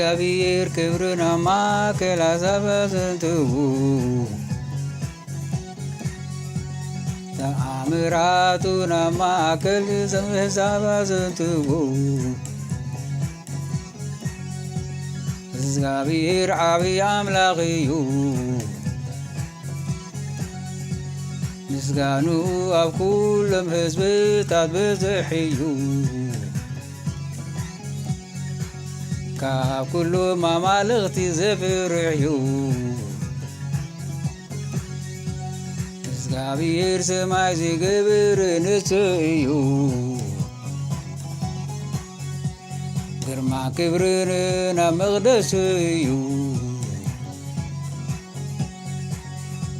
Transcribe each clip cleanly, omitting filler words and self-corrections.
እግዚአብሔር ክብርና ማዕከል አዛበዝንትው ተአምራቱና ማዕከል ዘመዛበዝንትው እግዚአብሔር ዓብይ አምላኽ እዩ ምስጋኑ ኣብ ኩሎም ህዝብታት ብዙሕ እዩ ካብ ኩሎም ኣማልኽቲ ዘፍርሕ እዩ እግዚአብሔር ሰማይ ዝገብር ንጹህ እዩ ግርማ ክብርን ናብ መቕደሱ እዩ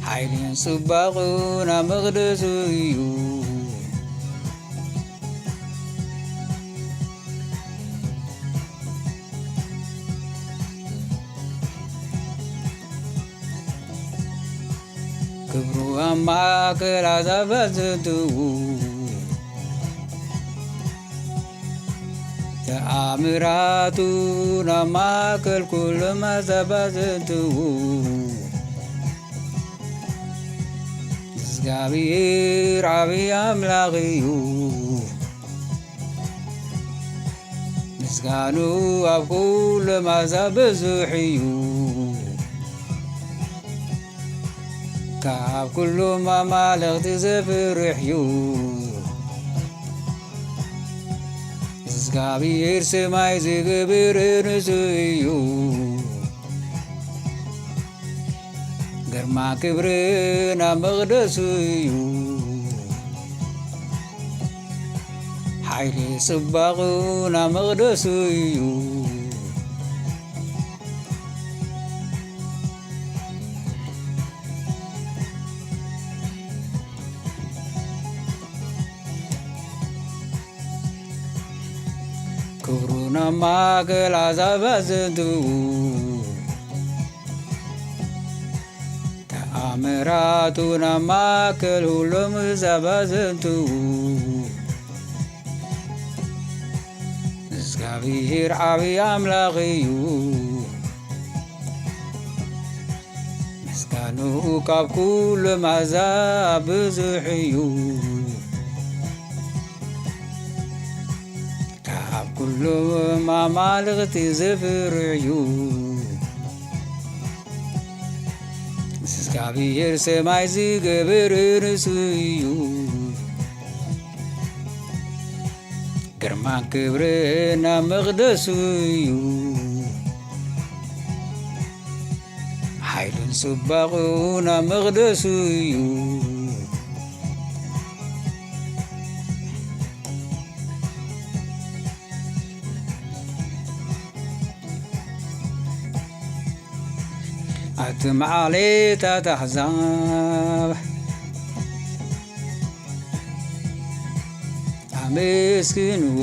ሓይልን ጽባቐን ኣብ መቕደሱ እዩ ክብሩ ኣብ ማእከል ኣሕዛባት ዘንትው ተኣምራቱ ኣብ ማእከል ኩሎም ኣሕዛባት ዘንትው እግዚአብሔር ዓብይ አምላኽ እዩ ምስጋኑ ኣብ ኩሎም ኣሕዛብ ብዙሕ እዩ ካብ ኩሎም ኣማልኽቲ ዘፍርሕ እዩ እግዚአብሔር ሰማይ ዝገብር ንጹህ እዩ ግርማ ክብርን ኣብ መቕደሱ እዩ ሓይሊ ጽባቐን ኣብ መቕደሱ እዩ ክብሩን ኣብ ማእከል ኣሕዛባት ዘንትው ተኣምራቱን ኣብ ማእከል ኩሎም ኣሕዛባት ዘንትው እግዚአብሔር ዓብይ አምላኽ እዩ ምስጋኑ ካብ ኩሎም ኣሕዛብ ብዙሕ እዩ ካብ ኩሎም ኣማልኽቲ ዘፍርሕ እዩ እግዚአብሔር ሰማይ ዝገብር ንጹህ እዩ ግርማን ክብርን ኣብ መቕደሱ እዩ ሓይልን ጽባቐን ኣብ መቕደሱ እዩ ኣብቲ ማዕሌታት ኣሕዛብ ኣመስግንዎ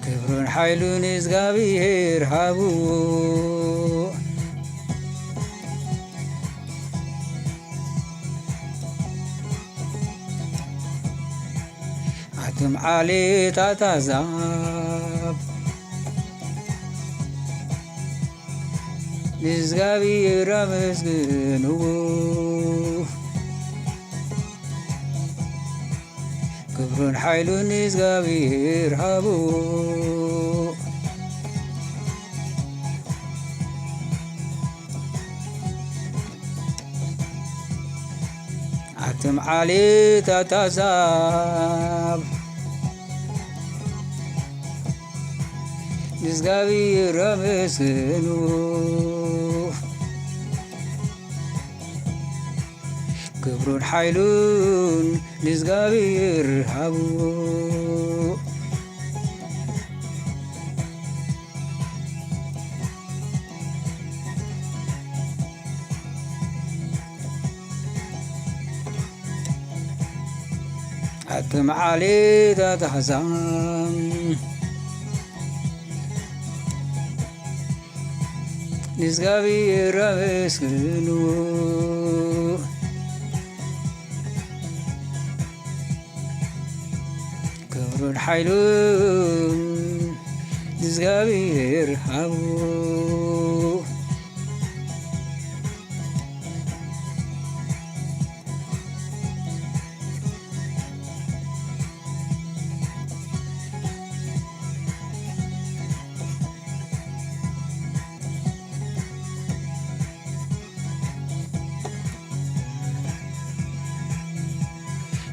ክብሩን ሓይሉን እግዚአብሔር ሃብዎ ኣብቲ ማዕሌታት ኣሕዛብ እግዚአብሔር ኣመስግንዎ ክብሩን ሓይሉን እግዚአብሔር ሃብዎ ኣብቲ ማዕሌታት ኣሕዛብ እግዚአብሔር ኣመስግንዎ ክብሩን ሓይሉን እግዚአብሔር ሃብዎ ኣብቲ ማዕሌታት ኣሕዛብ እግዚአብሔር ኣመስግንዎ ክብሩን ክብርን ሓይሉን ንእግዚአብሔር ሃቡ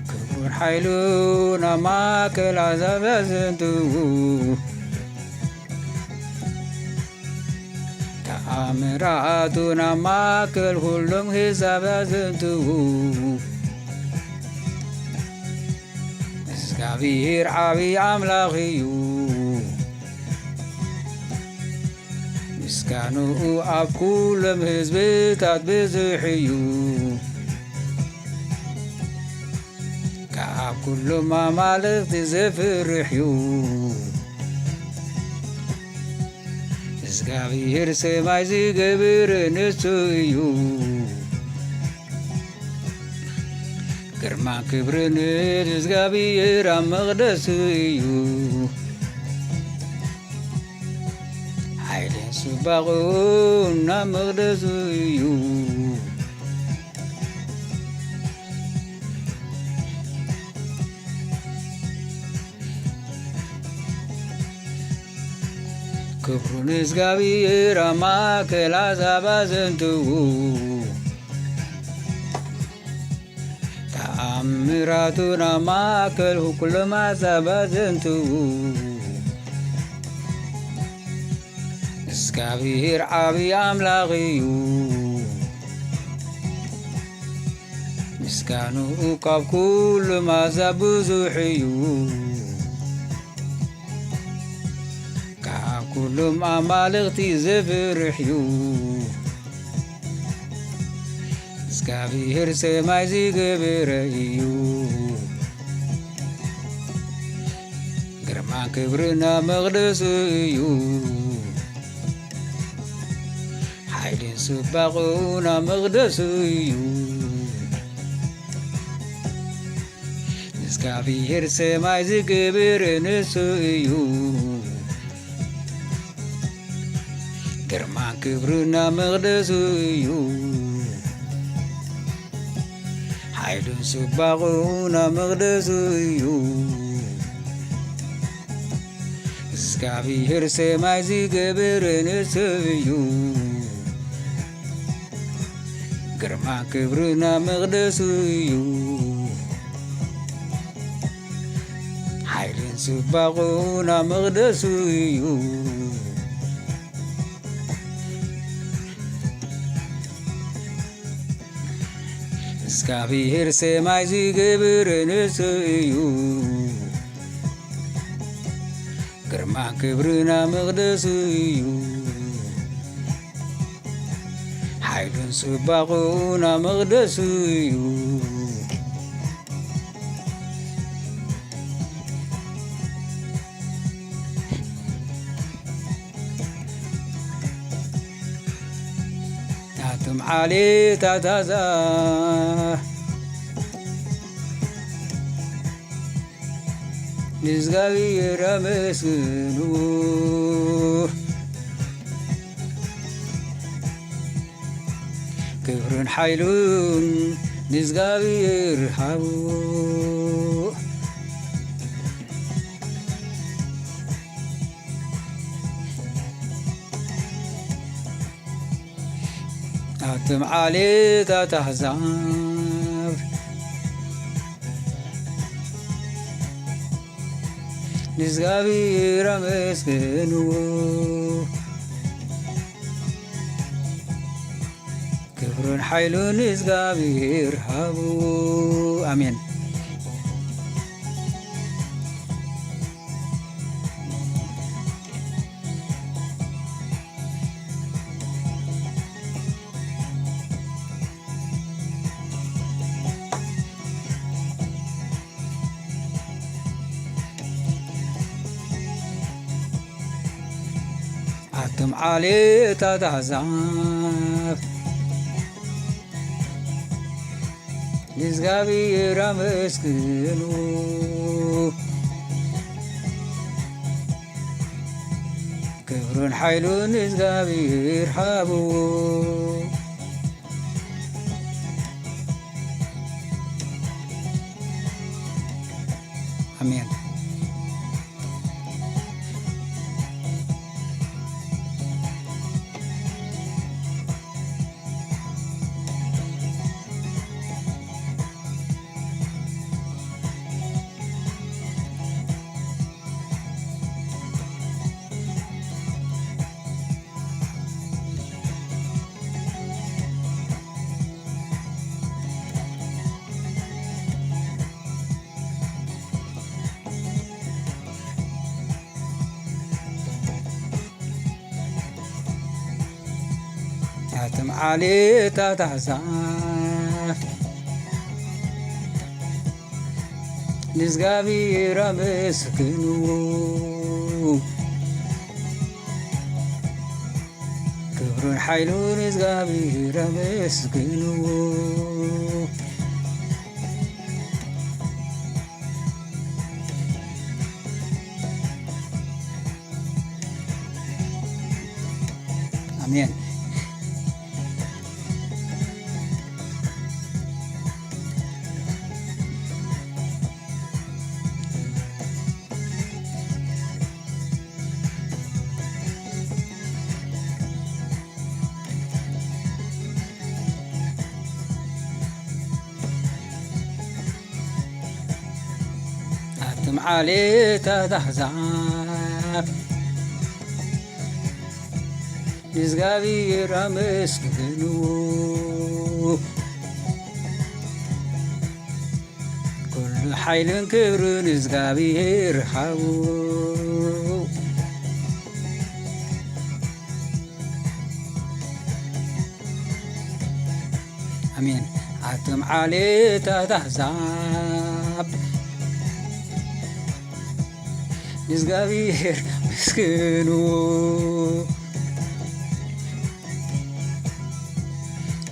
ክብርን ሓይሉን ኣብ ማእከል ኣሕዛብ ያዘንቱ ተኣምራቱን ኣብ ማእከል ኩሎም ሕዛብ ያዘንቱ እግዚአብሔር ዓብይ ኣምላኽ እዩ ምስጋንኡ ኣብ ኩሎም ህዝብታት ብዙሕ እዩ ካብ ኩሎም ኣማልክቲ ዘፍርሕ እዩ እግዚአብሔር ሰማይ ዝገበረ ንሱ እዩ ግርማ ክብርን እግዚአብሔር ኣብ መቕደሱ እዩ ሓይልን ጽባቐኡን ኣብ መቕደሱ እዩ ክብሩን እግዚአብሔር ኣብ ማእከል ኣሕዛብ ያዘንቱ ተኣምራቱን ኣብ ማእከል ኩሎም ኣሕዛብ ያዘንቱ እግዚአብሔር ዓብይ ኣምላኽ እዩ ምስጋንኡ ካብ ኩሎም ኣሕዛብ ብዙሕ እዩ ካብ ኩሎም ኣማልክቲ ዘፍርሕ እዩ እግዚአብሔር ሰማይ ዝገበረ እዩ ግርማ ክብርን ኣብ መቕደሱ እዩ ሓይልን ጽባቐኡን ኣብ መቕደሱ እዩ እግዚአብሔር ሰማይ ዝገበረ ንሱ እዩ ግርማ ክብርን ኣብ መቕደሱ እዩ ሓይልን ጽባቐኡን ኣብ መቕደሱ እዩ እግዚአብሔር ሰማይ ዝገበረ ንሱ እዩ ግርማ ክብርን ኣብ መቕደሱ እዩ ሓይልን ጽባቐኡን ኣብ መቕደሱ እዩ እግዚአብሔር ሰማይ ዝገበረ ንሱ እዩ ግርማ ክብርን ኣብ መቕደሱ እዩ ሓይልን ጽባቐኡን ኣብ መቕደሱ እዩ ናቶም ዓሌታት ኣሕዛብ ንእግዚአብሔር ኣመስግኑ ክብርን ሓይሉን ንእግዚአብሔር ሃቡ ናቶም ዓሌታት ኣሕዛብ ንእግዚአብሔር ኣመስግኑ ክብርን ሓይሉን ንእግዚአብሔር ሃቡ ኣሜን ናቶም ዓሌታት ኣሕዛብ ንእግዚአብሔር ኣመስግኑ ክብሩን ኃይሉን እግዚአብሔር ሃብዎ አሜን። አትም ዓሌታ ታሕዛብ ንእግዚአብሔር አመስግኑ ክብሩን ኃይሉን እግዚአብሔር አመስግኑ አሜን። አትም ዓሌታ ታሕዛብ ንእግዚአብሔር አመስግኑ ኩሉ ኃይልን ክብርን እግዚአብሔር ሃብዎ አሜን። አትም ዓሌታ ታሕዛብ ንእግዚአብሔር አመስግኑ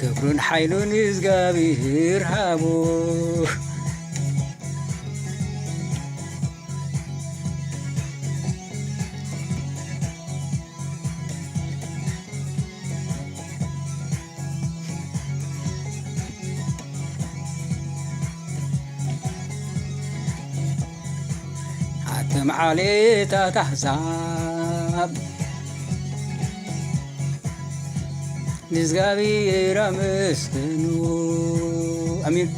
ክብሩን ኃይሉን እግዚአብሔር ሃብዎ አትም ዓሌታ ታሕዛብ ንእግዚአብሔር አመስግኑ አሜን።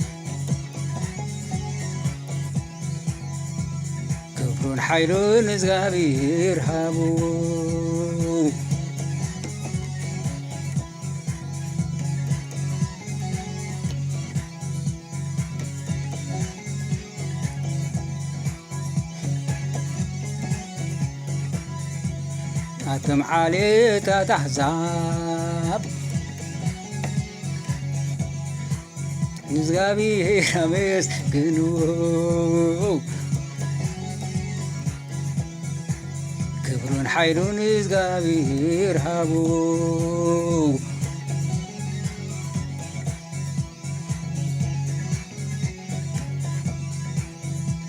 ክብሩን ኃይሉን እግዚአብሔር ሃብዎ አትም ዓሌታ ታሕዛብ ንእግዚአብሔር አመስግኑ ክብሩን ኃይሉን እግዚአብሔር ሃብዎ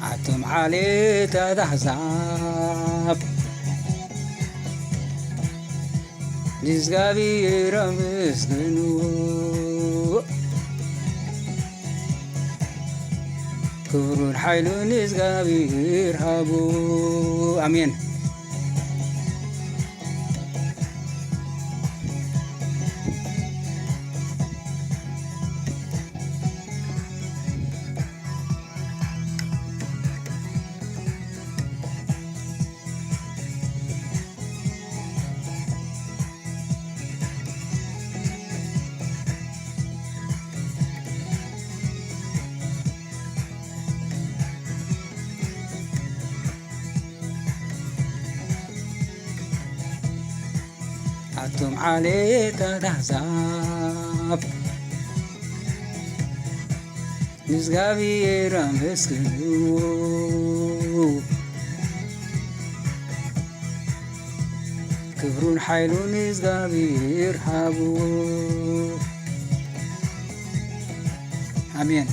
አትም ዓሌታ ታሕዛብ ንእግዚአብሔር አመስግኑ ክብሩን ኃይሉን እግዚአብሔር ሃብዎ አሜን። አትም ዓሌታ ታሕዛብ ንእግዚአብሔር አመስግኑ ክብሩን ኃይሉን እግዚአብሔር ሃብዎ አሜን።